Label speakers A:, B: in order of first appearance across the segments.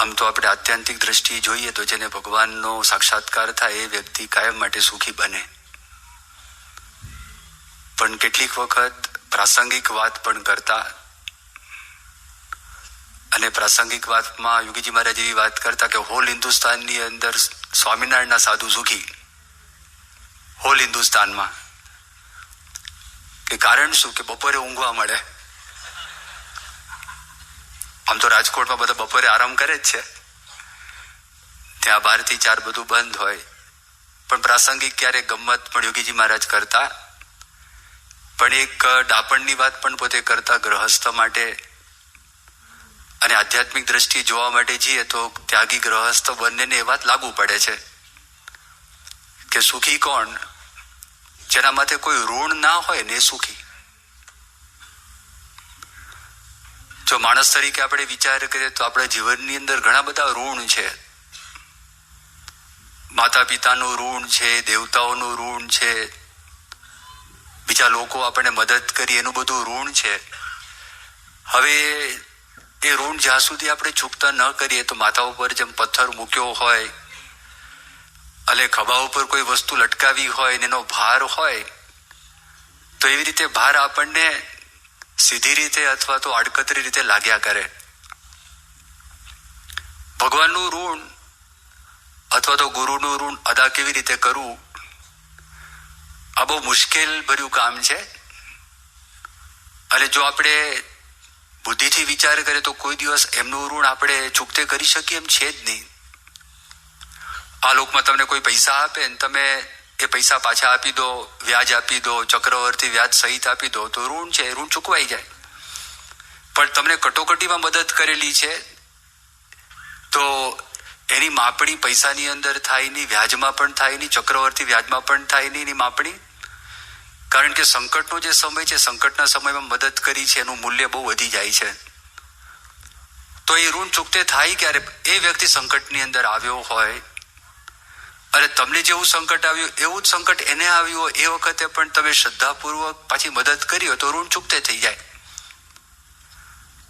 A: આમ તો આપણે આત્યંતિક દ્રષ્ટિએ જોઈએ તો જેને ભગવાનનો સાક્ષાત્કાર થાય એ વ્યક્તિ કાયમ માટે સુખી બને. પણ કેટલીક વખત પ્રાસંગિક વાત પણ કરતા, અને પ્રાસંગિક વાતમાં યોગીજી મહારાજ એવી વાત કરતા કે હોલ હિન્દુસ્તાનની અંદર સ્વામિનારાયણના સાધુ સુખી, હોલ હિન્દુસ્તાનમાં. કે કારણ શું? કે બપોરે ઊંઘવા મળે. આમ તો રાજકોટમાં બધા બપોરે આરામ કરે જ છે, ત્યાં 12 થી 4 બધું બંધ હોય, પણ પ્રાસંગિક ક્યારેક ગમત પણ યોગીજી મહારાજ કરતા. પણ એક ડાપણની વાત પણ પોતે કરતા ગ્રહસ્થ માટે, અને આધ્યાત્મિક દ્રષ્ટિએ જોવા માટે જઈએ તો ત્યાગી ગ્રહસ્થ બંનેને એ વાત લાગુ પડે છે કે સુખી કોણ? જેના માથે કોઈ ઋણ ના હોય ને એ સુખી. જો માણસ તરીકે આપણે વિચાર કરીએ તો આપણા જીવનની અંદર ઘણા બધા ઋણ છે. માતા પિતાનું ઋણ છે, દેવતાઓનું ઋણ છે, બીજા લોકો આપણને મદદ કરી એનું બધું ઋણ છે. હવે એ ઋણ જ્યાં સુધી આપણે ચૂકતા ન કરીએ તો માથા ઉપર જેમ પથ્થર મૂક્યો હોય અને ખભા ઉપર કોઈ વસ્તુ લટકાવી હોય ને એનો ભાર હોય, તો એવી રીતે ભાર આપણને સીધી રીતે અથવા તો આડકતરી રીતે લાગ્યા કરે. ભગવાનનું ઋણ અથવા તો ગુરુનું ઋણ અદા કેવી રીતે કરવું, આ બહુ મુશ્કેલ ભર્યું કામ છે. અને જો આપણે બુદ્ધિથી વિચાર કરીએ તો કોઈ દિવસ એમનું ઋણ આપણે ચૂકતે કરી શકીએ એમ છે જ નહીં. આ લોકમાં તમને કોઈ પૈસા આપે ને તમે એ પૈસા પાછા આપી દો, વ્યાજ આપી દો, ચક્રવર્તી વ્યાજ સહિત આપી દો તો ઋણ છે, ઋણ ચૂકવાઈ જાય. પણ તમને કટોકટીમાં મદદ કરેલી છે તો એની માપણી પૈસાની અંદર થાય નહીં, વ્યાજમાં પણ થાય નહીં, ચક્રવર્તી વ્યાજમાં પણ થાય નહીં એની માપણી. કારણ કે સંકટનો જે સમય છે, સંકટના સમયમાં મદદ કરી છે એનું મૂલ્ય બહુ વધી જાય છે. તો એ ઋણ ચૂકતે થાય ક્યારે? એ વ્યક્તિ સંકટની અંદર આવ્યો હોય અને તમને જેવું સંકટ આવ્યું એવું જ સંકટ એને આવ્યું હોય, એ વખતે પણ તમે શ્રદ્ધાપૂર્વક પાછી મદદ કરી હોય તો ઋણ ચૂકતે થઈ જાય.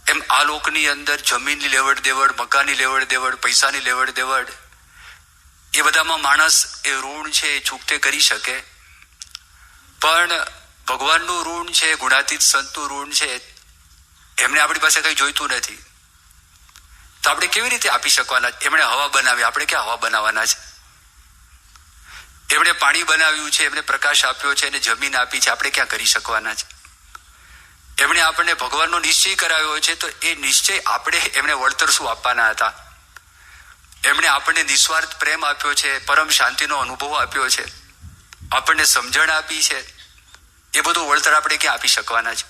A: એમ આ લોકની અંદર જમીનની લેવડ દેવડ, મકાનની લેવડ દેવડ, પૈસાની લેવડ દેવડ, એ બધામાં માણસ એ ઋણ છે એ ચૂકતે કરી શકે. પણ ભગવાનનું ઋણ છે, ગુણાતીત સંતનું ઋણ છે, એમને આપણી પાસે કઈ જોઈતું નથી તો આપણે કેવી રીતે આપી શકવાના? એમણે હવા બનાવી, આપણે ક્યાં હવા બનાવવાના છે? એમણે પાણી બનાવ્યું છે, એમણે પ્રકાશ આપ્યો છે, એને જમીન આપી છે, આપણે ક્યાં કરી શકવાના છે? એમણે આપણને ભગવાનનો નિશ્ચય કરાવ્યો છે તો એ નિશ્ચય આપણે એમણે વળતર શું આપવાના હતા? એમણે આપણને નિસ્વાર્થ પ્રેમ આપ્યો છે, પરમ શાંતિનો અનુભવ આપ્યો છે, આપણને સમજણ આપી છે, એ બધું વળતર આપણે ક્યાં આપી શકવાના છે?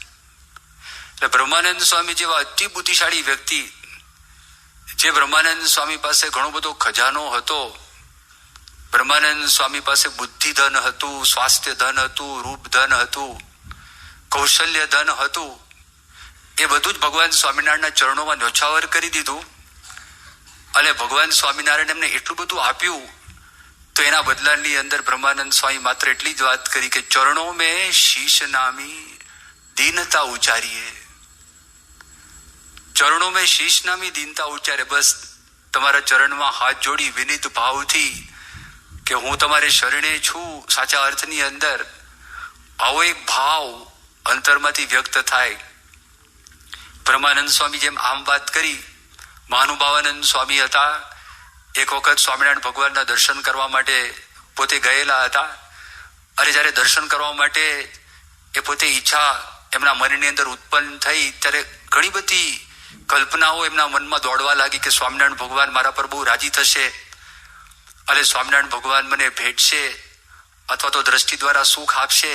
A: એટલે બ્રહ્માનંદ સ્વામી જેવા અતિ બુદ્ધિશાળી વ્યક્તિ, જે બ્રહ્માનંદ સ્વામી પાસે ઘણો બધો ખજાનો હતો, બ્રહ્માનંદ સ્વામી પાસે બુદ્ધિ ધન હતું, સ્વાસ્થ્ય ધન હતું, રૂપ ધન હતું, કૌશલ્ય ધન હતું, એ બધું જ ભગવાન સ્વામિનારાયણના ચરણોમાં ન્યોછાવર કરી દીધું. અને ભગવાન સ્વામિનારાયણ એમને એટલું બધું આપ્યું તો એના બદલાની અંદર બ્રહ્માનંદ સ્વામી માત્ર એટલી જ વાત કરી કે ચરણો મેં શીશ નામી દીનતા ઉચ્ચારીએ. ચરણો મેં શીશ નામી દીનતા ઉચ્ચારે. બસ તમારા ચરણમાં હાથ જોડી વિનિત ભાવથી કે હું તમારે શરણે છું, સાચા અર્થની અંદર આવો એક ભાવ અંતરમાંથી વ્યક્ત થાય. બ્રહ્માનંદ સ્વામી જેમ આમ વાત કરી, મહાનુભાવાનંદ સ્વામી હતા, એક વખત સ્વામિનારાયણ ભગવાનના દર્શન કરવા માટે પોતે ગયેલા હતા. અને જ્યારે દર્શન કરવા માટે એ પોતે ઈચ્છા એમના મનની અંદર ઉત્પન્ન થઈ ત્યારે ઘણી બધી કલ્પનાઓ એમના મનમાં દોડવા લાગી કે સ્વામિનારાયણ ભગવાન મારા પર બહુ રાજી થશે અને સ્વામિનારાયણ ભગવાન મને ભેટશે અથવા તો દ્રષ્ટિ દ્વારા સુખ આપશે.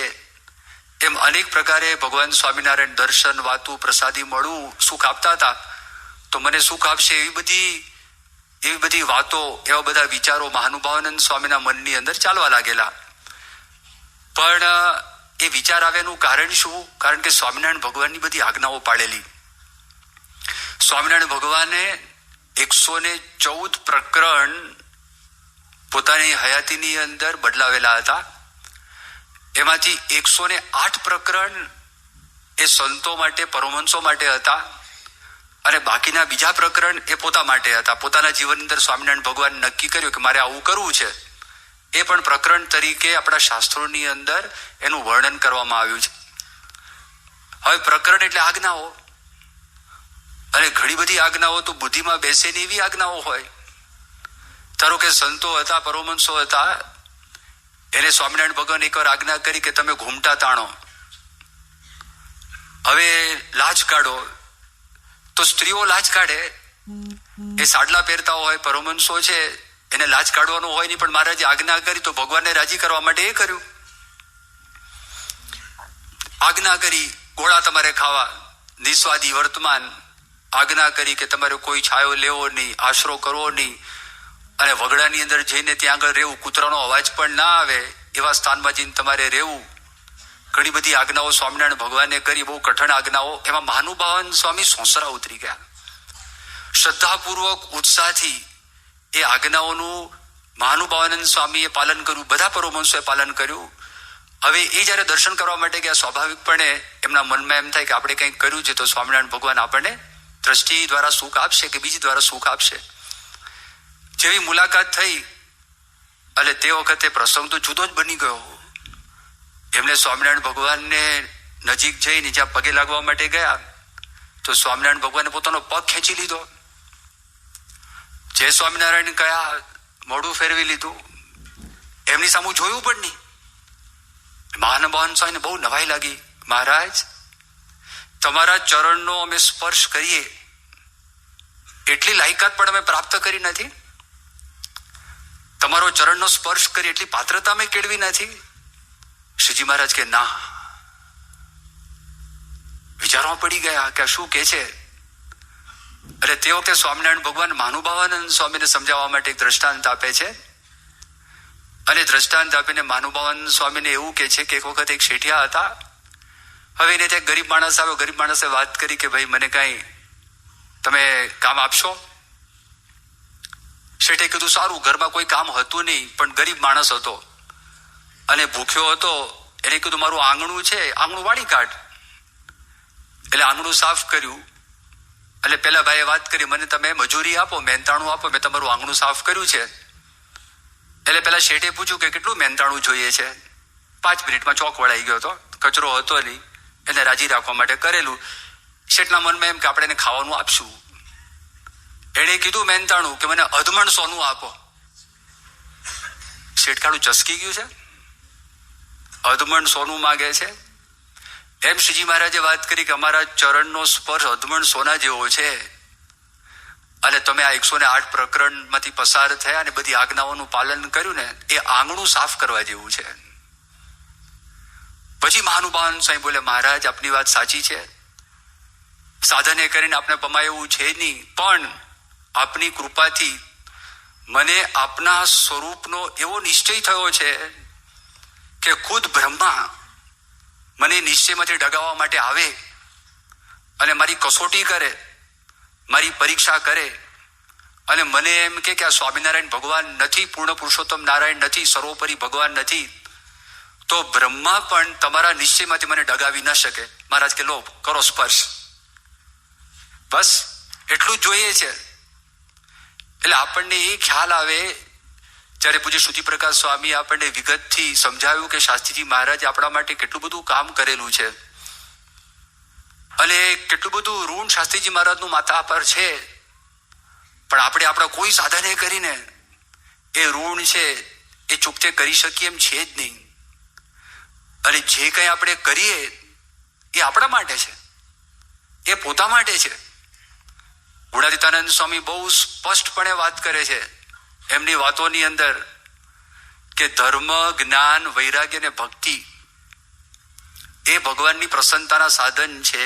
A: એમ અનેક પ્રકારે ભગવાન સ્વામિનારાયણ દર્શન, વાતું, પ્રસાદી મળવું, સુખ આપતા હતા. તો મને સુખ આપશે એવી બધી વાતો, એવા બધા વિચારો મહાનુભાવાનંદ સ્વામીના મનની અંદર ચાલવા લાગેલા. પણ એ વિચાર આવ્યાનું કારણ શું? કારણ કે સ્વામિનારાયણ ભગવાનની બધી આજ્ઞાઓ પાડેલી. સ્વામિનારાયણ ભગવાને 114 પ્રકરણ પોતાની હયાતીની અંદર બદલાવેલા હતા. એમાંથી 108 પ્રકરણ એ સંતો માટે, પરમહંસો માટે હતા અને બાકીના બીજા પ્રકરણ એ પોતા માટે હતા. પોતાના જીવનની અંદર સ્વામિનારાયણ ભગવાન નક્કી કર્યું કે મારે આવું કરવું છે. એ પણ પ્રકરણ તરીકે આપણા શાસ્ત્રોની અંદર એનું વર્ણન કરવામાં આવ્યું છે. હવે પ્રકરણ એટલે આજ્ઞાઓ, અને ઘણી બધી આજ્ઞાઓ તો બુદ્ધિમાં બેસે ને એવી આજ્ઞાઓ હોય. ધારો કે સંતો હતા, પરમહંસો હતા, એને સ્વામિનારાયણ ભગવાન એકવાર આજ્ઞા કરી કે તમે ઘૂમટા તાણો, હવે લાજ કાઢો. તો સ્ત્રીઓ લાજ કાઢે, એ સાડલા પહેરતા હોય, પરમહંસો છે એને લાજ કાઢવાનો હોય નહીં, પણ મહારાજે આજ્ઞા કરી તો ભગવાનને રાજી કરવા માટે એ કર્યું. આજ્ઞા કરી ગોળા તમારે ખાવા, નિસ્વાદી વર્તમાન. આજ્ઞા કરી કે તમારે કોઈ છાયો લેવો નહીં, આશરો કરવો નહીં, અને વગડાની અંદર જઈને ત્યાં આગળ રહેવું, કૂતરાનો અવાજ પણ ના આવે એવા સ્થાનમાં જઈને તમારે રહેવું. ઘણી બધી આજ્ઞાઓ સ્વામિનારાયણ ભગવાને કરી, બહુ કઠણ આજ્ઞાઓ. એમાં મહાનુભાવન સ્વામી સોંસરા ઉતરી ગયા. શ્રદ્ધાપૂર્વક ઉત્સાહથી એ આજ્ઞાઓનું મહાનુભાવાનંદ સ્વામીએ પાલન કર્યું, બધા પરમહંસોએ પાલન કર્યું. હવે એ જયારે દર્શન કરવા માટે ગયા, સ્વાભાવિકપણે એમના મનમાં એમ થાય કે આપણે કંઈક કર્યું છે તો સ્વામિનારાયણ ભગવાન આપણને દ્રષ્ટિ દ્વારા સુખ આપશે કે બીજી દ્વારા સુખ આપશે. જેવી મુલાકાત થઈ એટલે તે વખતે પ્રસંગ તો જુદો જ બની ગયો. એમને સ્વામિનારાયણ ભગવાનને નજીક જઈને જ્યાં પગે લાગવા માટે ગયા તો સ્વામિનારાયણ ભગવાને પોતાનો પગ ખેંચી લીધો. જય સ્વામિનારાયણ કયા, મોઢું ફેરવી લીધું, એમની સામું જોયું પણ નહીં. મહાનુભાવન સ્વામીને બહુ નવાઈ લાગી. મહારાજ, તમારા ચરણનો અમે સ્પર્શ કરીએ એટલી લાયકાત પણ અમે પ્રાપ્ત કરી નથી, તમારો ચરણનો સ્પર્શ કરી એટલી પાત્રતા અમે કેળવી નથી. શ્રીજી મહારાજ કે ના. વિચારમાં પડી ગયા કે શું કે છે. એટલે તે વખતે સ્વામિનારાયણ ભગવાન મહાનુભાવાનંદ સ્વામીને સમજાવવા માટે એક દ્રષ્ટાંત આપે છે. અને દ્રષ્ટાંત આપીને મહાનુભાવાનંદ સ્વામીને એવું કે છે કે એક વખત એક શેઠિયા હતા. હવે એને ત્યાં ગરીબ માણસ આવ્યો. ગરીબ માણસે વાત કરી કે ભાઈ મને કઈ તમે કામ આપશો. શેઠે કીધું સારું. ઘરમાં કોઈ કામ હતું નહીં, પણ ગરીબ માણસ હતો અને ભૂખ્યો હતો. એને કીધું મારું આંગણું છે, આંગણું વાળી કાઢ. એટલે આંગણું સાફ કર્યું. એટલે પેલા ભાઈએ વાત કરી, મને તમે મજૂરી આપો, મહેનતાણું આપો, મેં તમારું આંગણું સાફ કર્યું છે. એટલે પેલા શેઠે પૂછ્યું કે કેટલું મહેનતાણું જોઈએ છે. 5 મિનિટમાં ચોક વળાઈ ગયો હતો, કચરો હતો નહીં, એને રાજી રાખવા માટે કરેલું. શેઠના મનમાં એમ કે આપણે એને ખાવાનું આપશું. એણે કીધું મહેનતાણું કે મને અધમણ સોનું આપો. શેઠ કાળું ચસકી ગયું છે, અધમણ સોનું માગે છે. એમ શ્રીજી મહારાજે વાત કરી કે અમારા ચરણનો સ્પર્શ અધમણ સોના જેવો છે. અને તમે આ 108 પ્રકરણમાંથી પસાર થયા અને બધી આજ્ઞાઓનું પાલન કર્યું ને, એ આંગણું સાફ કરવા જેવું છે. પછી મહાનુભાવન સ્વામી બોલે, મહારાજ આપની વાત સાચી છે, સાધને કરીને આપણે પમાય એવું છે નહીં, પણ આપની કૃપાથી મને આપના સ્વરૂપનો એવો નિશ્ચય થયો છે કે ખુદ બ્રહ્મા મને નિશ્ચયમાંથી ડગાવવા માટે આવે અને મારી કસોટી કરે, મારી પરીક્ષા કરે, અને મને એમ કે આ સ્વામિનારાયણ ભગવાન નથી, પૂર્ણ પુરુષોત્તમ નારાયણ નથી, સર્વોપરી ભગવાન નથી, તો બ્રહ્મા પણ તમારા નિશ્ચયમાંથી મને ડગાવી ન શકે. મહારાજ કે લો કરો સ્પર્શ. બસ એટલું જ જોઈએ છે. એટલે આપણને એ ખ્યાલ આવે, જ્યારે પૂજ્ય શ્રુતિપ્રકાશ સ્વામી આપણને વિગતથી સમજાવ્યું કે શાસ્ત્રીજી મહારાજે આપણા માટે કેટલું બધું કામ કરેલું છે, અને કેટલું બધું ઋણ શાસ્ત્રીજી મહારાજનું માથા પર છે, પણ આપણે આપણા કોઈ સાધને કરીને એ ઋણ છે એ ચૂકતે કરી શકીએ એમ છે જ નહીં. અને જે કંઈ આપણે કરીએ એ આપણા માટે છે, એ પોતા માટે છે. ગુણાતીતાનંદ સ્વામી બહુ સ્પષ્ટપણે વાત કરે છે એમની વાતોની અંદર કે ધર્મ, જ્ઞાન, વૈરાગ્ય અને ભક્તિ એ ભગવાનની પ્રસન્નતાના સાધન છે.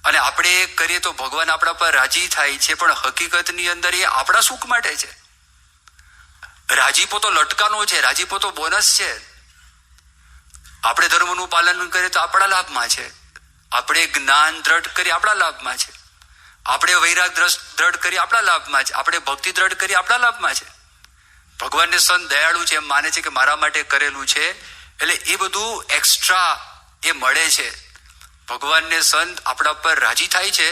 A: અને આપણે એ કરીએ તો ભગવાન આપણા પર રાજી થાય છે, પણ હકીકતની અંદર એ આપણા સુખ માટે છે. રાજીપો તો લટકાનો છે, રાજીપો તો બોનસ છે. આપણે ધર્મનું પાલન કરીએ તો આપણા લાભમાં છે, આપણે જ્ઞાન દ્રઢ કરી આપણા લાભમાં છે, આપણે વૈરાગ દ્રઢ કરી આપણા લાભમાં છે, આપણે ભક્તિ દ્રઢ કરી આપણા લાભમાં છે. ભગવાનને સંત દયાળુ છે એમ માને છે કે મારા માટે કરેલું છે, એટલે એ બધું એક્સ્ટ્રા એ મળે છે. ભગવાનને સંત આપણા પર રાજી થાય છે,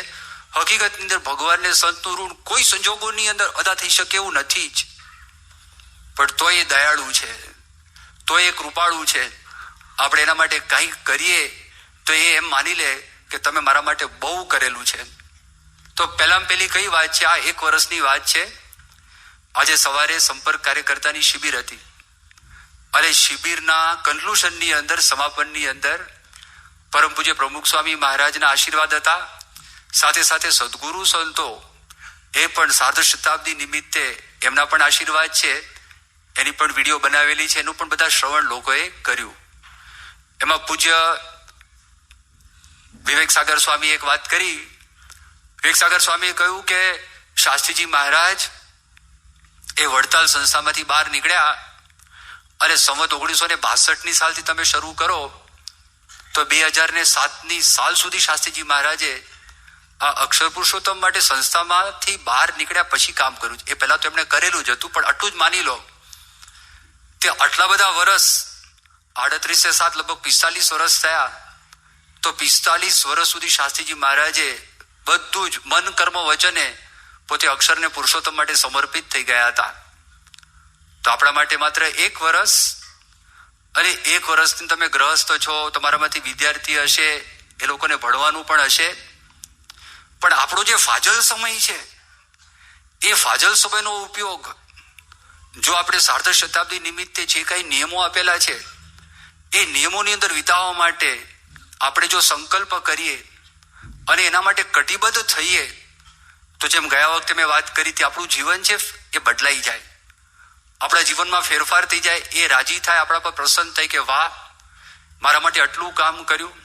A: હકીકતની અંદર ભગવાનને સંતનું ઋણ કોઈ સંજોગોની અંદર અદા થઈ શકે એવું નથી જ, પણ તો એ દયાળુ છે, તો એ કૃપાળુ છે. આપણે એના માટે કંઈક કરીએ તો એ એમ માની લે કે તમે મારા માટે બહુ કરેલું છે. તો પહેલામાં પહેલી કઈ વાત છે? આ 1 વર્ષની વાત છે. આજે સવારે સંપર્ક કાર્યકર્તાની શિબિર હતી અને શિબિરના કન્ક્લુશનની અંદર, સમાપનની અંદર પરમ પૂજ્ય પ્રમુખ સ્વામી મહારાજના આશીર્વાદ હતા. સાથે સાથે સદગુરુ સંતો એ પણ સાર્ધ શતાબ્દી નિમિત્તે એમના પણ આશીર્વાદ છે. એની પણ વિડીયો બનાવેલી છે, એનું પણ બધા શ્રવણ લોકોએ કર્યું. એમાં પૂજ્ય વિવેક સાગર સ્વામી એક વાત કરી. વિવેક સાગર સ્વામીએ કહ્યું કે શાસ્ત્રીજી મહારાજ એ વડતાલ સંસ્થામાંથી બહાર નીકળ્યા અને સંવત 1962ની સાલથી તમે શરૂ કરો તો 2007ની સાલ સુધી શાસ્ત્રીજી મહારાજે આ અક્ષર પુરુષોત્તમ માટે સંસ્થામાંથી બહાર નીકળ્યા પછી કામ કર્યું. એ પહેલા તો એમણે કરેલું જ હતું, પણ આટલું જ માની લો તે આટલા બધા વર્ષ, 38 લગભગ 45 વર્ષ થયા, તો 45 વર્ષ સુધી શાસ્ત્રીજી મહારાજે બધું જ મન કર્મ વચને પોતે અક્ષરને પુરુષોત્તમ માટે સમર્પિત થઈ ગયા હતા. તો આપણા માટે માત્ર 1 વર્ષ, અને 1 વર્ષથી તમે ગ્રહસ્થ છો, તમારામાંથી વિદ્યાર્થી હશે, એ લોકોને ભણવાનું પણ હશે, પણ આપણો જે ફાજલ સમય છે એ ફાજલ સમયનો ઉપયોગ જો આપણે સાર્ધ શતાબ્દી નિમિત્તે જે કઈ નિયમો આપેલા છે એ નિયમોની અંદર વિતાવવા માટે આપણે જો સંકલ્પ કરીએ અને એના માટે કટિબદ્ધ થઈએ તો જેમ ગયા વખતે મેં વાત કરી હતી, આપણું જીવન છે એ બદલાઈ જાય, આપણા જીવનમાં ફેરફાર થઈ જાય. એ રાજી થાય, આપણા પર પ્રસન્ન થાય કે વાહ, મારા માટે આટલું કામ કર્યું.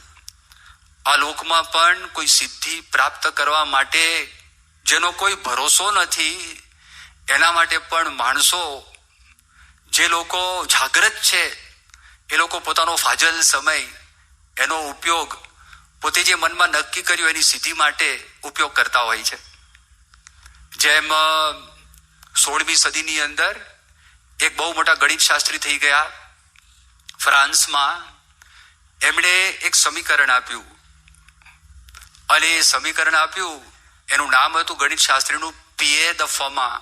A: આ લોકમાં પણ કોઈ સિદ્ધિ પ્રાપ્ત કરવા માટે જેનો કોઈ ભરોસો નથી, એના માટે પણ માણસો, જે લોકો જાગૃત છે, એ લોકો પોતાનો ફાજલ સમય, એનો ઉપયોગ પોતે જે મનમાં નક્કી કર્યું એની સિદ્ધિ માટે ઉપયોગ કરતા હોય છે. જેમ 16મી સદીની અંદર એક બહુ મોટા ગણિત શાસ્ત્રી થઈ ગયા ફ્રાન્સમાં. એમણે એક સમીકરણ આપ્યું અને એ સમીકરણ આપ્યું, એનું નામ હતું ગણિત શાસ્ત્રીનું પિયે દ ફમા.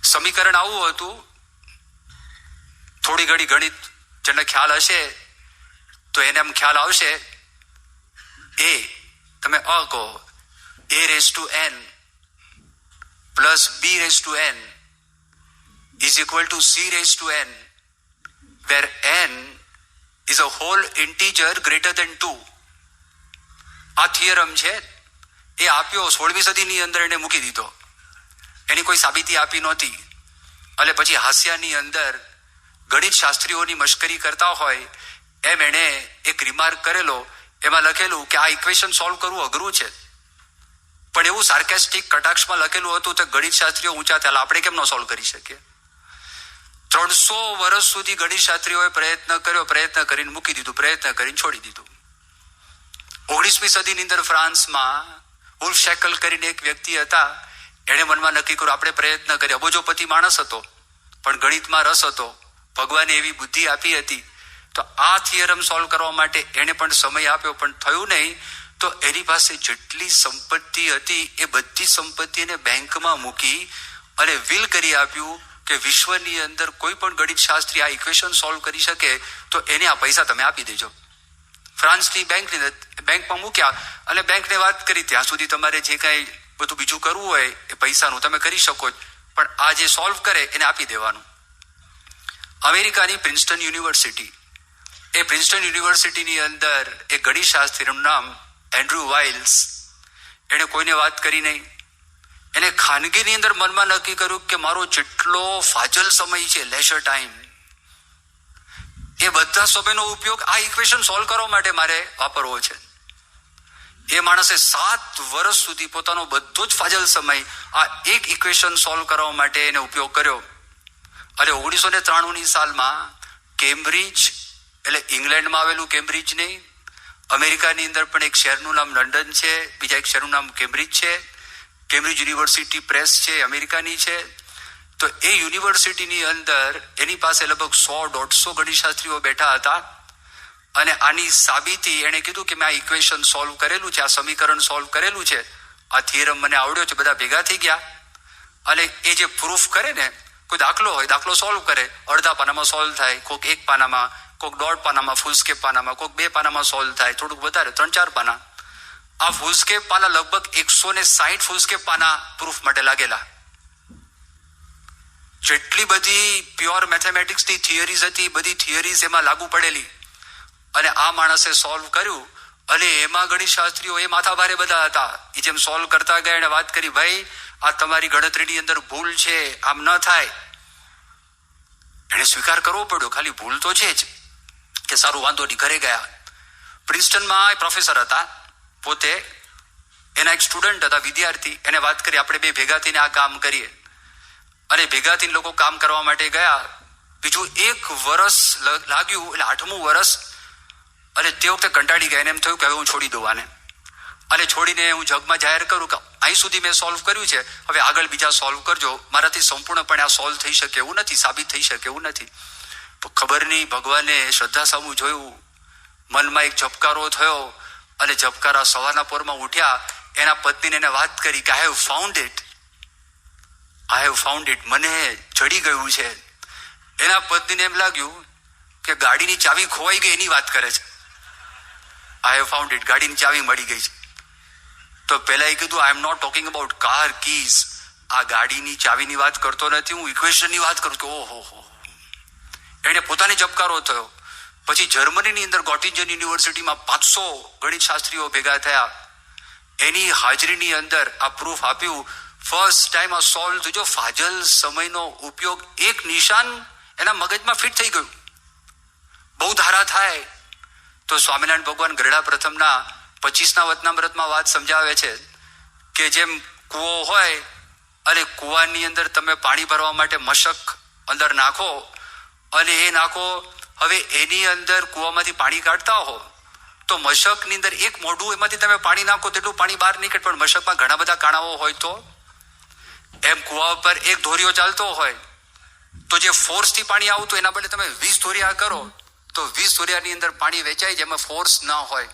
A: સમીકરણ આવું હતું, થોડી ઘણી ગણિત જેને ખ્યાલ હશે તો એને એમ ખ્યાલ આવશે, એ તમે કહો a⁻n plus b⁻n is equal to c⁻n, where n is a whole integer greater than 2. આ થિયરમ છે એ આપ્યો 16મી સદીની અંદર એને મૂકી દીધો. એની કોઈ સાબિતી આપી નહોતી. અને પછી હાસ્યાની અંદર ગણિત શાસ્ત્રીઓની મશ્કરી કરતા હોય એમ એણે એક રિમાર્ક કરેલો. એમાં લખેલું કે આ ઇક્વેશન સોલ્વ કરવું અઘરું છે, પણ એવું સાર્કેસ્ટિક કટાક્ષમાં લખેલું હતું કે ગણિત શાસ્ત્રીઓ ઊંચા થયેલા, આપણે કેમ ન સોલ્વ કરી શકીએ. 300 વર્ષ સુધી ગણિત શાસ્ત્રીઓએ પ્રયત્ન કરીને મૂકી દીધું, પ્રયત્ન કરીને છોડી દીધું. 19મી સદીની અંદર ફ્રાન્સમાં ઉલ્ફ શેકલ કરીને એક વ્યક્તિ હતા. એણે મનમાં નક્કી કર્યું, આપણે પ્રયત્ન કર્યા, અબોજોપતિ માણસ હતો પણ ગણિતમાં રસ હતો, ભગવાને એવી બુદ્ધિ આપી હતી, તો આ થિયરમ સોલ્વ કરવા માટે એણે પણ સમય આપ્યો, પણ થયું નહીં. તો એની પાસે જેટલી સંપત્તિ હતી એ બધી સંપત્તિને બેંકમાં મૂકી અને વિલ કરી આપ્યું કે વિશ્વની અંદર કોઈ પણ ગણિત શાસ્ત્રી આ ઇક્વેશન સોલ્વ કરી શકે તો એને આ પૈસા તમે આપી દેજો. ફ્રાન્સની બેંકમાં મૂક્યા અને બેંકને વાત કરી, ત્યાં સુધી તમારે જે કાંઈ બધું બીજું કરવું હોય એ પૈસાનું તમે કરી શકો, પણ આ જે સોલ્વ કરે એને આપી દેવાનું. અમેરિકાની પ્રિન્સ્ટન યુનિવર્સિટી, એ પ્રિન્સ્ટન યુનિવર્સિટીની અંદર એક ગણિત શાસ્ત્રીનું નામ એન્ડ્રુ વાઇલ્સ, એણે કોઈને વાત કરી નહીં. એને ખાનગીની અંદર મનમાં નક્કી કર્યું કે મારો જેટલો ફાજલ સમય છે, લેશર ટાઈમ, એ બધા સમયનો ઉપયોગ આ ઇક્વેશન સોલ્વ કરવા માટે મારે વાપરવો છે. એ માણસે 7 વર્ષ સુધી પોતાનો બધો જ ફાજલ સમય આ એક ઇક્વેશન સોલ્વ કરવા માટે એને ઉપયોગ કર્યો. અને 1993ની સાલમાં કેમ્બ્રિજ, એટલે ઇંગ્લેન્ડમાં આવેલું કેમ્બ્રિજ નહીં, અમેરિકાની અંદર પણ એક શહેરનું નામ લંડન છે, બીજા એક શહેરનું નામ કેમ્બ્રિજ છે. કેમ્બ્રિજ યુનિવર્સિટી પ્રેસ છે, અમેરિકાની છે. તો એ યુનિવર્સિટીની અંદર એની પાસે લગભગ 100-150 ગણિતશાસ્ત્રીઓ બેઠા હતા. અને આની સાબિતી એણે કીધું કે મેં આ ઇક્વેશન સોલ્વ કરેલું છે, આ સમીકરણ સોલ્વ કરેલું છે, આ થિયરમ મને આવડ્યો છે. બધા ભેગા થઈ ગયા અને એ જે પ્રૂફ કરે ને, કોઈ દાખલો હોય, દાખલો સોલ્વ કરે, અડધા પાનામાં સોલ્વ થાય, કોઈક 1 પાનામાં, કોઈક 1.5 પાનામાં, ફૂલસ્કેપ પાનામાં, કોઈક 2 પાનામાં સોલ્વ થાય, થોડુંક વધારે 3-4 પાના. આ ફૂલસ્કેપ પાના લગભગ 160 ફૂલસ્કેપ પાના પ્રૂફ માટે લાગેલા. જેટલી બધી પ્યોર મેથેમેટિક્સની થિયરીઝ હતી, બધી થિયરીઝ એમાં લાગુ પડેલી. અને આ માણસે સોલ્વ કર્યું. અને એમાં ગણિત શાસ્ત્રીઓ એ માથા ભારે બધા હતા. એ જેમ સોલ્વ કરતા ગયા એને વાત કરી, ભાઈ આ તમારી ગણતરીની અંદર ભૂલ છે, આમ ન થાય. એને સ્વીકાર કરવો પડ્યો, ખાલી ભૂલ તો છે જ. કે સારું, વાંધો નહીં. ઘરે ગયા. પ્રિન્સ્ટનમાં પ્રોફેસર હતા, પોતે એના એક સ્ટુડન્ટ હતા, વિદ્યાર્થી. એને વાત કરી, આપણે બે ભેગા થઈને આ કામ કરીએ. અને ભેગા થઈને લોકો કામ કરવા માટે ગયા. બીજું 1 વર્ષ લાગ્યું, એટલે 8મું વર્ષ. અને તે વખતે કંટાળી ગયા. એને એમ થયું કે હવે હું છોડી દઉં આને, અને છોડીને હું જગમાં જાહેર કરું કે અહીં સુધી મેં સોલ્વ કર્યું છે, હવે આગળ બીજા સોલ્વ કરજો. મારાથી સંપૂર્ણપણે આ સોલ્વ થઈ શકે એવું નથી, સાબિત થઈ શકે એવું નથી. તો ખબર નહીં, ભગવાને શ્રદ્ધા સામું જોયું, મનમાં એક ઝબકારો થયો. અને ઝબકારા સવારના પોરમાં ઉઠ્યા. એના પત્નીને એને વાત કરી કે આઈ હેવ ફાઉન્ડ ઇટ, મને જડી ગયું છે. એના પત્નીને એમ લાગ્યું કે ગાડીની ચાવી ખોવાઈ ગઈ એની વાત કરે છે. આઈ હેવ ફાઉન્ડ ઇટ, ગાડીની ચાવી મળી ગઈ છે. તો પહેલા એ કીધું, I am not talking about car keys. આ ગાડીની ચાવીની વાત કરતો નથી, હું ઇક્વેશનની વાત કરું છું. ઓહો, એને પોતાની ઝબકારો થયો. પછી જર્મનીની અંદર ગોટિન્જન યુનિવર્સિટીમાં 500 ગણિત શાસ્ત્રીઓ ભેગા થયા. એની હાજરીની અંદર આ પ્રૂફ આપ્યું. ફર્સ્ટ ટાઈમ આ સોલ્વ થયો. ફાજલ સમયનો ઉપયોગ, એક નિશાન એના મગજમાં ફિટ થઈ ગયું. બહુ ધારા થાય તો સ્વામિનારાયણ ભગવાન ગરડા પ્રથમના 25ના વતનામૃતમાં વાત સમજાવે છે કે જેમ કૂવો હોય અને કૂવાની અંદર તમે પાણી ભરવા માટે મશક અંદર નાખો અને એ નાખો. હવે એની અંદર કૂવામાંથી પાણી કાઢતા હો તો મશકની અંદર એક મોઢું, એમાંથી તમે પાણી નાખો તેટલું પાણી બહાર નીકળે. પણ મશકમાં ઘણા બધા કાણાઓ હોય તો એમ કૂવા પર એક ધોરિયો ચાલતો હોય તો જે ફોર્સથી પાણી આવતું એના બદલે તમે 20 ધોરિયા કરો તો 20 ધોરિયાની અંદર પાણી વેચાય, જેમાં ફોર્સ ના હોય.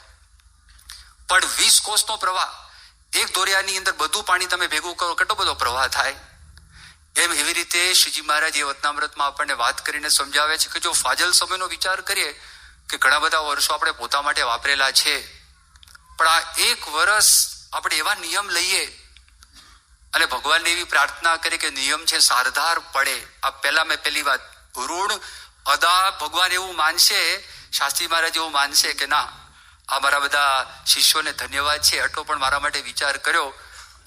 A: પણ 20 કોષનો પ્રવાહ, એક ધોરિયાની અંદર બધું પાણી તમે ભેગું કરો, કેટલો બધો પ્રવાહ થાય. એમ એવી રીતે શ્રીજી મહારાજ એ વતનામૃતમાં આપણને વાત કરીને સમજાવે છે કે જો ફાજલ સમયનો વિચાર કરીએ કે ઘણા બધા વર્ષો આપણે પોતા માટે વાપરેલા છે, પણ આ 1 વર્ષ આપણે એવા નિયમ લઈએ અને ભગવાનને એવી પ્રાર્થના કરીએ કે નિયમ છે સારધાર પડે. આ પહેલી વાત. ઋણ અદા ભગવાન એવું માનશે, શાસ્ત્રી મહારાજ એવું માનશે કે ના, આ મારા બધા શિષ્યોને ધન્યવાદ છે, આટલો પણ મારા માટે વિચાર કર્યો.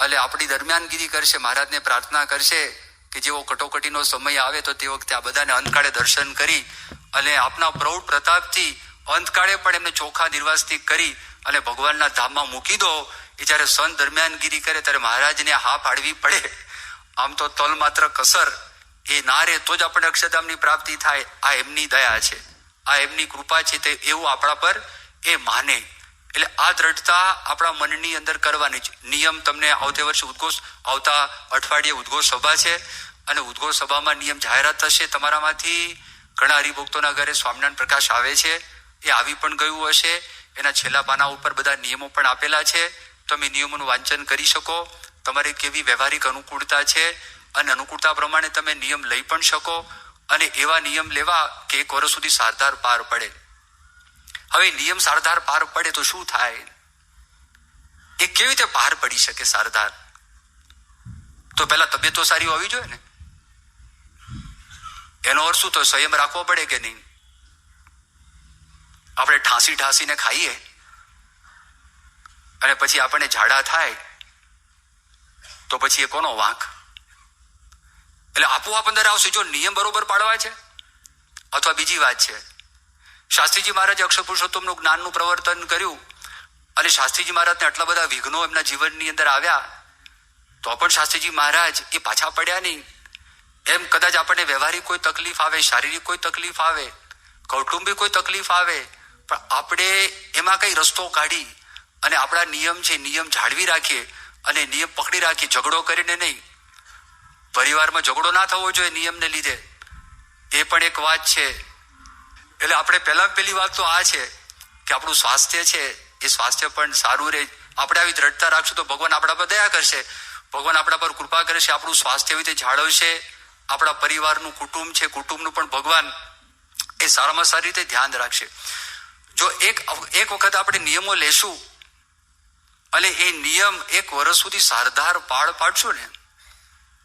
A: એટલે આપણી દરમિયાનગીરી કરશે, મહારાજને પ્રાર્થના કરશે કે જેવો કટોકટીનો સમય આવે તો તે વખતે આ બધાને અંતકાળે દર્શન કરી અને આપના પ્રૌઢ પ્રતાપથી અંતકાળે પણ એમને ચોખા નિર્વાસથી કરી અને ભગવાનના ધામમાં મૂકી દો. એ જયારે સંત દરમિયાનગીરી કરે ત્યારે મહારાજને હા પાડવી પડે. આમ તો તલ માત્ર કસર એ ના રહે તો જ આપણે અક્ષરધામની પ્રાપ્તિ થાય. આ એમની દયા છે, આ એમની કૃપા છે, તે એવું આપણા પર એ માને. એટલે આ દ્રઢતા આપણા મનની અંદર કરવાની છે. નિયમ તમને આવતા વર્ષે આવતા અઠવાડિયે ઉદ્ઘોષ સભા છે અને ઉદ્ઘોષ સભામાં નિયમ જાહેરાત થશે. તમારામાંથી ઘણા હરિભક્તોના ઘરે સ્વામિનારાયણ પ્રકાશ આવે છે, એ આવી પણ ગયું હશે. એના છેલ્લા પાના ઉપર બધા નિયમો પણ આપેલા છે. તમે નિયમોનું વાંચન કરી શકો. તમારી કેવી વ્યવહારિક અનુકૂળતા છે અને અનુકૂળતા પ્રમાણે તમે નિયમ લઈ પણ શકો અને એવા નિયમ લેવા કે 1 વર્ષ સુધી સારધાર પાર પડે. હવે નિયમ સારધાર પાર પડે તો શું થાય? એ કેવી રીતે પાર પડી શકે સારધાર? તો પહેલા તબિયત તો સારી હોવી જોઈએ ને. એનો અર્થ શું? તો સંયમ રાખવો પડે કે નહીં? આપણે ઠાંસીને ખાઈએ અને પછી આપણને ઝાડા થાય તો પછી એ કોનો વાંક? એટલે આપોઆપ અંદર આવશે જો નિયમ બરોબર પાડવા છે. અથવા બીજી વાત છે, શાસ્ત્રીજી મહારાજે અક્ષર પુરુષોત્તમનું જ્ઞાનનું પ્રવર્તન કર્યું અને શાસ્ત્રીજી મહારાજને આટલા બધા વિઘ્નો એમના જીવનની અંદર આવ્યા તો પણ શાસ્ત્રીજી મહારાજ એ પાછા પડ્યા નહીં. એમ કદાચ આપણને વ્યવહારિક કોઈ તકલીફ આવે, શારીરિક કોઈ તકલીફ આવે, કૌટુંબિક કોઈ તકલીફ આવે, પણ આપણે એમાં કઈ રસ્તો કાઢી અને આપણા નિયમ છે નિયમ જાળવી રાખીએ અને નિયમ પકડી રાખીએ, ઝઘડો કરીને નહીં. પરિવારમાં ઝઘડો ના થવો જોઈએ નિયમને લીધે, એ પણ એક વાત છે. એટલે આપણે પહેલી વાત તો આ છે કે આપણું સ્વાસ્થ્ય છે એ સ્વાસ્થ્ય પણ સારું રહે. આપણે આવી દ્રઢતા રાખશું તો ભગવાન આપણા પર દયા કરશે, ભગવાન આપણા પર કૃપા કરશે, આપણું સ્વાસ્થ્ય એવી રીતે જાળવશે. આપણા પરિવારનું કુટુંબ છે, કુટુંબનું પણ ભગવાન એ સારામાં સારી રીતે ધ્યાન રાખશે. જો એક વખત આપણે નિયમો લેશું અને એ નિયમ 1 વર્ષ સુધી સારધાર પાડશું ને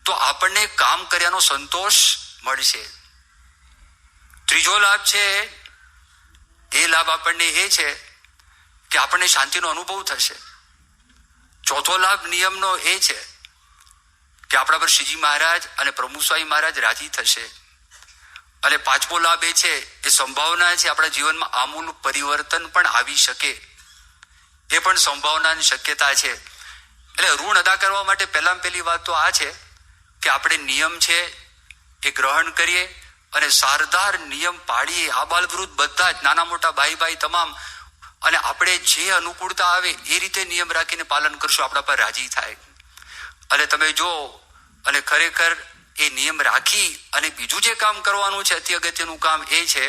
A: તો આપણને કામ કર્યાનો સંતોષ મળશે. ત્રીજો લાભ છે એ લાભ આપણને એ છે કે આપણને શાંતિનો અનુભવ થશે. ચોથો લાભ નિયમનો એ છે કે આપણા પર શ્રીજી મહારાજ અને પ્રમુખ સ્વામી મહારાજ રાજી થશે. અને પાંચમો લાભ એ છે, એ સંભાવના છે આપણા જીવનમાં આમૂલ પરિવર્તન પણ આવી શકે, એ પણ સંભાવનાની શક્યતા છે. એટલે ઋણ અદા કરવા માટે પહેલામાં પહેલી વાત તો આ છે કે આપણે નિયમ છે એ ગ્રહણ કરીએ અને સારધાર નિયમ પાડીએ. આબાલ વૃદ્ધ બધા જ, નાના મોટા ભાઈ તમામ, અને આપણે જે અનુકૂળતા આવે એ રીતે નિયમ રાખીને પાલન કરશું, આપણા પર રાજી થાય. અને તમે જો અને ખરેખર એ નિયમ રાખી અને બીજું જે કામ કરવાનું છે, અતિ અગત્યનું કામ એ છે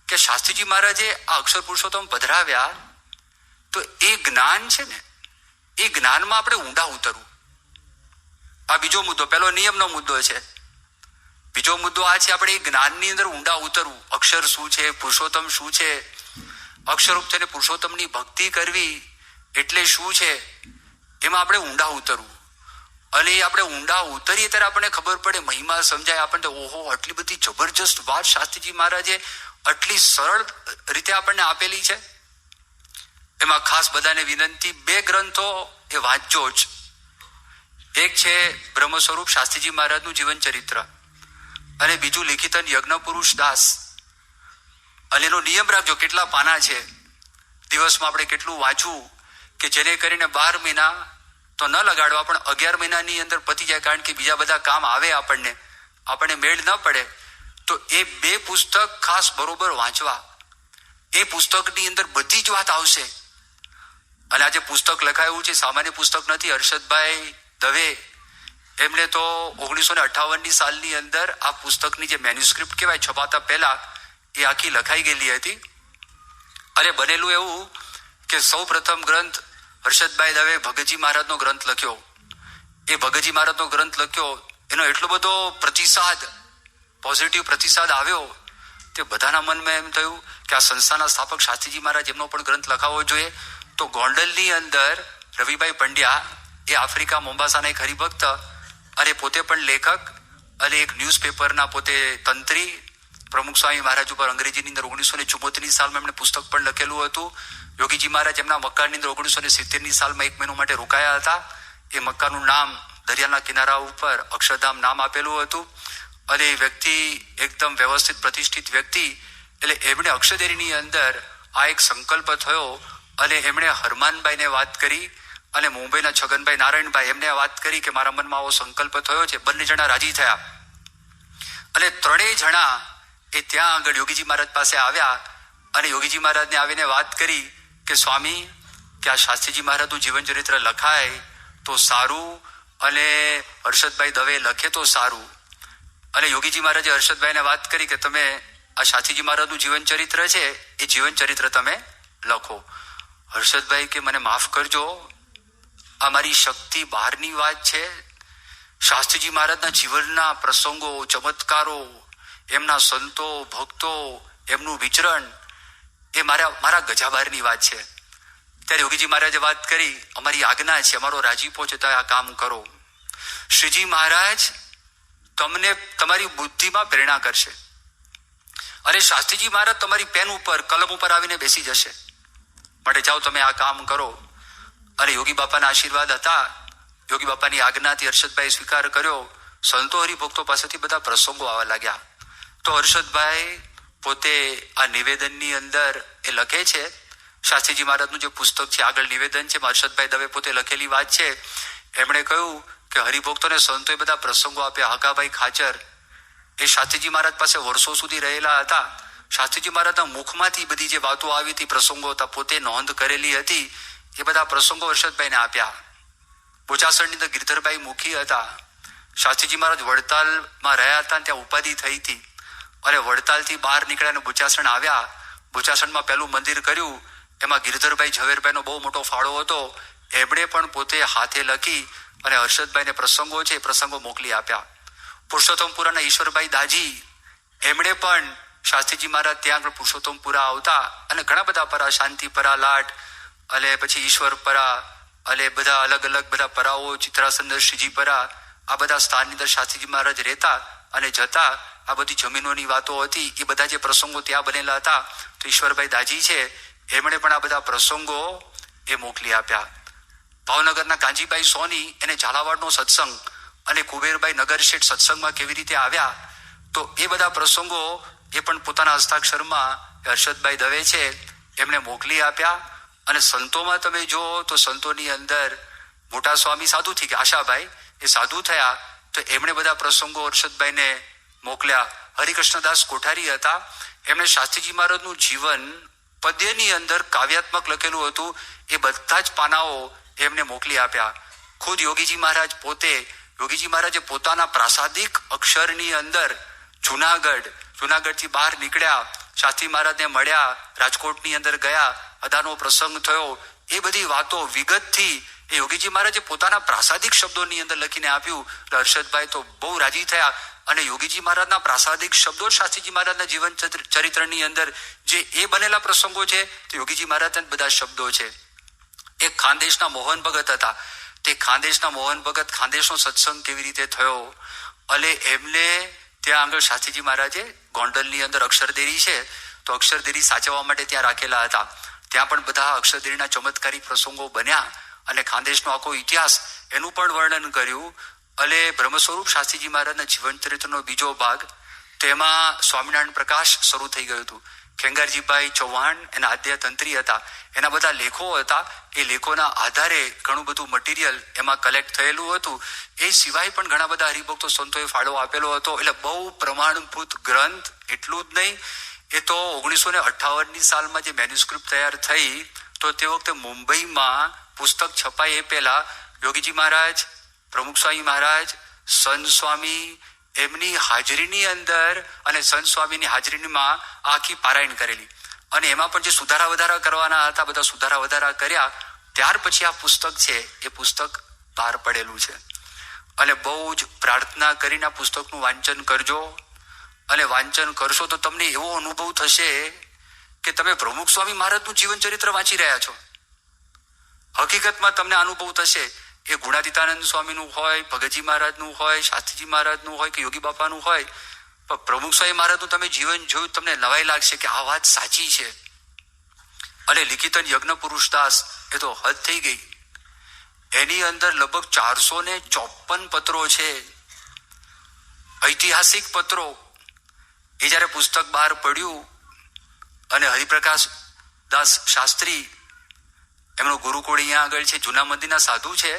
A: કે શાસ્ત્રીજી મહારાજે આ અક્ષર પુરુષોત્તમ પધરાવ્યા તો એ જ્ઞાન છે ને, એ જ્ઞાનમાં આપણે ઊંડા ઉતરવું. આ બીજો મુદ્દો. પહેલો નિયમનો મુદ્દો છે, બીજો મુદ્દો આ છે આપણે એ જ્ઞાનની અંદર ઊંડા ઉતરવું. અક્ષર શું છે, પુરુષોત્તમ શું છે, અક્ષરરૂપ થઈને પુરુષોત્તમની ભક્તિ કરવી એટલે શું છે, એમાં આપણે ઊંડા ઉતરવું. અને એ આપણે ઊંડા ઉતરીએ ત્યારે આપણને ખબર પડે, મહિમા સમજાય આપણને. ઓહો, આટલી બધી જબરજસ્ત વાત શાસ્ત્રીજી મહારાજે આટલી સરળ રીતે આપણને આપેલી છે. એમાં ખાસ બધાને વિનંતી, 2 ગ્રંથો એ વાંચજો જ. એક છે બ્રહ્મ સ્વરૂપ શાસ્ત્રીજી મહારાજનું જીવન ચરિત્ર, અને બીજું લિખિતન યજ્ઞ પુરુષ દાસ. અને એનો નિયમ રાખજો, કેટલા પાના છે, દિવસમાં આપણે કેટલું વાંચવું, કે જેને કરીને 12 મહિના તો ન લગાડવા પણ 11 મહિનાની અંદર પતી જાય. કારણ કે બીજા બધા કામ આવે, આપણને મેળ ન પડે. તો એ 2 પુસ્તક ખાસ બરોબર વાંચવા. એ પુસ્તકની અંદર બધી જ વાત આવશે. અને આજે પુસ્તક લખાયું છે, સામાન્ય પુસ્તક નથી. હર્ષદભાઈ દવે એમણે તો 1958ની સાલની અંદર આ પુસ્તકની જે મેન્યુસ્ક્રિપ્ટ કહેવાય, છપાતા પહેલા એ આખી લખાઈ ગયેલી હતી. અને બનેલું એવું કે સૌ પ્રથમ ગ્રંથ હર્ષદભાઈ દવે ભગતજી મહારાજનો ગ્રંથ લખ્યો. એ ભગતજી મહારાજનો ગ્રંથ લખ્યો, એનો એટલો બધો પ્રતિસાદ, પોઝિટિવ પ્રતિસાદ આવ્યો, તે બધાના મનમાં એમ થયું કે આ સંસ્થાના સ્થાપક શાસ્ત્રીજી મહારાજ, એમનો પણ ગ્રંથ લખાવવો જોઈએ. તો ગોંડલની અંદર રવિભાઈ પંડ્યા, એ આફ્રિકા મોમ્બાસાના એક હરિભક્ત અને પોતે પણ લેખક અને એક ન્યૂઝપેપરના પોતે તંત્રી, પ્રમુખ સ્વામી મહારાજ ઉપર અંગ્રેજીની અંદર 1974ની સાલમાં એમણે પુસ્તક પણ લખેલું હતું. યોગીજી મહારાજ એમના મકાનની અંદર 1970ની સાલમાં 1 મહિનો માટે રોકાયા હતા. એ મકાનનું નામ દરિયાના કિનારા ઉપર અક્ષરધામ નામ આપેલું હતું. અને એ વ્યક્તિ એકદમ વ્યવસ્થિત પ્રતિષ્ઠિત વ્યક્તિ, એટલે એમણે અક્ષરદેરીની અંદર આ એક સંકલ્પ થયો અને એમણે હરમાનભાઈને વાત કરી અને મુંબઈના છગનભાઈ નારાયણભાઈ, એમને વાત કરી કે મારા મનમાં આવો સંકલ્પ થયો છે. બંને જણા રાજી થયા અને 3 જણા એ ત્યાં આગળ યોગીજી મહારાજ પાસે આવ્યા અને યોગીજી મહારાજને આવીને વાત કરી કે સ્વામી, કે આ શાસ્ત્રીજી મહારાજનું જીવન ચરિત્ર લખાય તો સારું, અને હર્ષદભાઈ દવે લખે તો સારું. અને યોગીજી મહારાજે હર્ષદભાઈને વાત કરી કે તમે આ શાસ્ત્રીજી મહારાજનું જીવન ચરિત્ર છે, એ જીવન ચરિત્ર તમે લખો. હર્ષદભાઈ કે મને માફ કરજો, આ મારી શક્તિ બહારની વાત છે. શાસ્ત્રીજી મહારાજના જીવનના પ્રસંગો, ચમત્કારો, એમના સંતો ભક્તો, એમનું વિચરણ, એ મારા ગજાબારની વાત છે. ત્યારે યોગીજી મહારાજે વાત કરી, અમારી આજ્ઞા છે, અમારો રાજીપો છે, તો આ કામ કરો. શ્રીજી મહારાજ તમને તમારી બુદ્ધિમાં પ્રેરણા કરશે અને શાસ્ત્રીજી મહારાજ તમારી પેન ઉપર, કલમ ઉપર આવીને બેસી જશે. માટે જાઓ તમે આ કામ કરો. અને યોગી બાપાના આશીર્વાદ હતા. યોગી બાપાની આજ્ઞાથી હર્ષદભાઈ સ્વીકાર કર્યો. સંતો હરિભક્તો પાસેથી બધા પ્રસંગો આવવા લાગ્યા. તો હર્ષદભાઈ પોતે આ નિવેદનની અંદર એ લખે છે, શાસ્ત્રીજી મહારાજનું જે પુસ્તક છે આગળ નિવેદન છે, હર્ષદભાઈ દવે પોતે લખેલી વાત છે. એમણે કહ્યું કે હરિભક્તોને સંતોએ બધા પ્રસંગો આપ્યા. હકાભાઈ ખાચર એ શાસ્ત્રીજી મહારાજ પાસે વર્ષો સુધી રહેલા હતા. શાસ્ત્રીજી મહારાજના મુખમાંથી બધી જે વાતો આવી હતી, પ્રસંગો હતા, પોતે નોંધ કરેલી હતી, એ બધા પ્રસંગો હર્ષદભાઈને આપ્યા. બોચાસણની અંદર ગિરધરભાઈ મુખી હતા. શાસ્ત્રીજી મહારાજ વડતાલમાં રહ્યા હતા, ત્યાં ઉપાધિ થઈ હતી અને વડતાલથી બહાર નીકળ્યા અને બોચાસણ આવ્યા. બોચાસણમાં પહેલું મંદિર કર્યું, એમાં ગિરધરભાઈ ઝવેરભાઈનો બહુ મોટો ફાળો હતો. એમણે પણ પોતે હાથે લખી અને હર્ષદભાઈને પ્રસંગો છે એ પ્રસંગો મોકલી આપ્યા. પુરુષોત્તમપુરાના ઈશ્વરભાઈ દાજી એમણે પણ શાસ્ત્રીજી મહારાજ ત્યાં આગળ પુરુષોત્તમપુરા આવતા અને ઘણા બધા પરા, શાંતિપરા, લાટ અને પછી ઈશ્વરપરા અને બધા અલગ અલગ બધા પરાઓ, ચિત્રાસંદર, શ્રીજીપરા, આ બધા સ્થાનની અંદર શાસ્ત્રીજી મહારાજ રહેતા અને જતા. આ બધી જમીનોની વાતો હતી, એ બધા જે પ્રસંગો ત્યાં બનેલા હતા. તો ઈશ્વરભાઈ દાજી છે એમણે પણ આ બધા પ્રસંગો એ મોકલી આપ્યા. ભાવનગરના કાંજીભાઈ સોની એને ઝાલાવાડનો સત્સંગ અને કુબેરભાઈ નગર શેઠ સત્સંગમાં કેવી રીતે આવ્યા, તો એ બધા પ્રસંગો એ પણ પોતાના હસ્તાક્ષરમાં હર્ષદભાઈ દવે છે એમણે મોકલી આપ્યા. અને સંતોમાં તમે જો તો સંતોની અંદર મોટા સ્વામી સાધુ થઈ ગયા, આશાભાઈ એ સાધુ થયા, તો એમણે બધા પ્રસંગો હર્ષદભાઈને મોકલ્યા. હરિકૃષ્ણદાસ કોઠારી હતા, એમણે શાસ્ત્રીજી મહારાજનું જીવન પદ્યની અંદર કાવ્યાત્મક લખેલું હતું, એ બધા જ પાનાઓ એમને મોકલી આપ્યા. ખુદ યોગીજી મહારાજ પોતે, યોગીજી મહારાજે પોતાના પ્રાસાદિક અક્ષરની અંદર જુનાગઢથી બહાર નીકળ્યા, શાસ્ત્રી મહારાજને મળ્યા, રાજકોટની અંદર ગયા, અદાનો પ્રસંગ થયો, એ બધી વાતો વિગતથી એ યોગીજી મહારાજે પોતાના પ્રાસાદિક શબ્દોની અંદર લખીને આપ્યું. હર્ષદભાઈ તો બહુ રાજી થયા અને યોગીજી મહારાજના પ્રાસાદિક શબ્દો શાસ્ત્રીજી મહારાજના જીવન ચરિત્રની અંદર જે એ બનેલા પ્રસંગો છે તે યોગીજી મહારાજના બધા શબ્દો છે. એક ખાનદેશના મોહન ભગત હતા, તે ખાનદેશના મોહન ભગત, ખાનદેશનો સત્સંગ કેવી રીતે થયો અને એમને ત્યાં આગળ શાસ્ત્રીજી મહારાજે ગોંડલની અંદર અક્ષરદેરી છે, તો અક્ષરદેરી સાચવવા માટે ત્યાં રાખેલા હતા. ત્યાં પણ બધા અક્ષરદેરીના ચમત્કારી પ્રસંગો બન્યા અને ખાનદેશનો આખો ઇતિહાસ એનું પણ વર્ણન કર્યું. અને બ્રહ્મ સ્વરૂપ શાસ્ત્રીજી મહારાજના જીવન ચરિત્રનો બીજો ભાગ, તેમાં સ્વામિનારાયણ પ્રકાશ શરૂ થઈ ગયું હતું. ખેંગારજીભાઈ ચૌહાણ એના આદ્ય તંત્રી હતા, એના બધા લેખો હતા, એ લેખોના આધારે ઘણું બધું મટીરિયલ એમાં કલેક્ટ થયેલું હતું. એ સિવાય પણ ઘણા બધા હરિભક્તો સંતોએ ફાળો આપેલો હતો. એટલે બહુ પ્રમાણભૂત ગ્રંથ. એટલું જ નહીં, એ તો 1958ની સાલમાં જે મેન્યુસ્ક્રિપ્ટ તૈયાર થઈ, તો તે વખતે મુંબઈમાં પુસ્તક છપાય એ પહેલા યોગીજી મહારાજ, પ્રમુખ સ્વામી મહારાજ, સંત સ્વામી એમની હાજરીની અંદર અને સંત સ્વામીની હાજરીમાં આખી પારાયણ કરેલી અને એમાં પણ જે સુધારા વધારા કરવાના હતા, બધા સુધારા વધારા કર્યા. ત્યાર પછી આ પુસ્તક છે એ પુસ્તક બહાર પડેલું છે. અને બહુ જ પ્રાર્થના કરીને આ પુસ્તકનું વાંચન કરજો. અને વાંચન કરશો તો તમને એવો અનુભવ થશે કે તમે પ્રમુખ સ્વામી મહારાજનું જીવન ચરિત્ર વાંચી રહ્યા છો. હકીકતમાં તમને અનુભવ થશે. એ ગુણાતીતાનંદ સ્વામીનું હોય, ભગતજી મહારાજનું હોય, શાસ્ત્રીજી મહારાજનું હોય કે યોગી બાપાનું હોય, પણ પ્રમુખ સ્વામી મહારાજનું તમે જીવન જોયું, તમને નવાઈ લાગશે કે આ વાત સાચી છે. અને લિખિતન યજ્ઞ પુરુષદાસ એ તો હદ થઈ ગઈ. એની અંદર લગભગ 454 પત્રો છે, ઐતિહાસિક પત્રો. એ જયારે પુસ્તક બહાર પડ્યું અને હરિપ્રકાશ દાસ શાસ્ત્રી, એમનો ગુરુકુળ અહીંયા આગળ છે, જૂના મંદિરના સાધુ છે,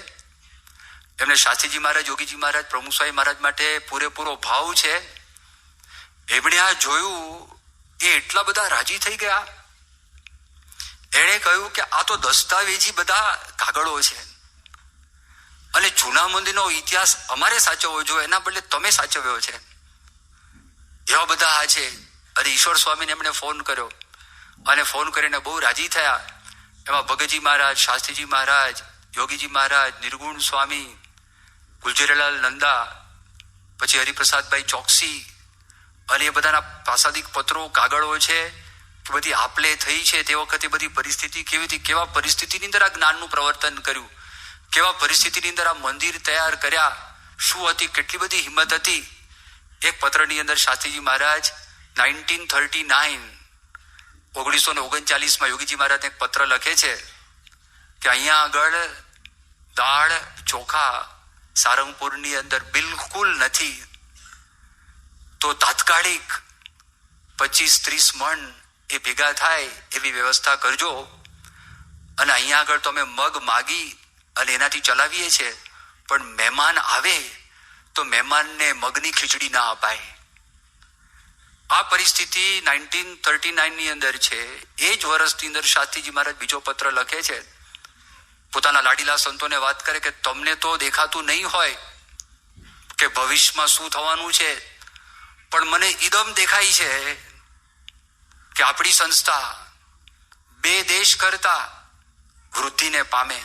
A: એમને શાસ્ત્રીજી મહારાજ, યોગીજી મહારાજ, પ્રમુખ સ્વામી મહારાજ માટે પૂરેપૂરો ભાવ છે. એમણે આ જોયું, એ એટલા બધા રાજી થઈ ગયા. એણે કહ્યું કે આ તો દસ્તાવેજી બધા કાગળો છે અને જૂના મંદિરનો ઇતિહાસ અમારે સાચવવો જોઈએ, એના બદલે તમે સાચવ્યો છે. એવા બધા આ છે. અને ઈશ્વર સ્વામીને એમણે ફોન કર્યો અને ફોન કરીને બહુ રાજી થયા. એમાં ભગતજી મહારાજ, શાસ્ત્રીજી મહારાજ, યોગીજી મહારાજ, નિર્ગુણ સ્વામી, ગુલઝારીલાલ નંદા, પછી હરિપ્રસાદભાઈ ચોકસી અને એ બધાના પ્રાસાદિક પત્રો, કાગળો છે, બધી આપલે થઈ છે. તે વખતે બધી પરિસ્થિતિ કેવી હતી, કેવા પરિસ્થિતિની અંદર આ જ્ઞાનનું પ્રવર્તન કર્યું, કેવા પરિસ્થિતિની અંદર આ મંદિર તૈયાર કર્યા, શું હતી, કેટલી બધી હિંમત હતી. એક પત્રની અંદર શાસ્ત્રીજી મહારાજ 1939 યોગીજી મહારાજ એક પત્ર લખે છે કે અહીંયા આગળ દાળ ચોખા સારંગપુરની અંદર બિલકુલ નથી, તો તાત્કાલિક 25-30 મણ એ ભેગા થાય એવી વ્યવસ્થા કરજો. અને અહીંયા આગળ તો અમે મગ માગી અને એનાથી ચલાવીએ છીએ, પણ મહેમાન આવે તો મહેમાનને મગની ખીચડી ના અપાય. આ પરિસ્થિતિ 1939ની અંદર છે. એ જ વર્ષની અંદર શાસ્ત્રીજી મહારાજ બીજો પત્ર લખે છે, પોતાના લાડીલા સંતોને વાત કરે કે તમને તો દેખાતું નહીં હોય કે ભવિષ્યમાં શું થવાનું છે, પણ મને ઇદમ દેખાય છે કે આપણી સંસ્થા 2 દેશ ક્લેશ કરતા વૃદ્ધિને પામે.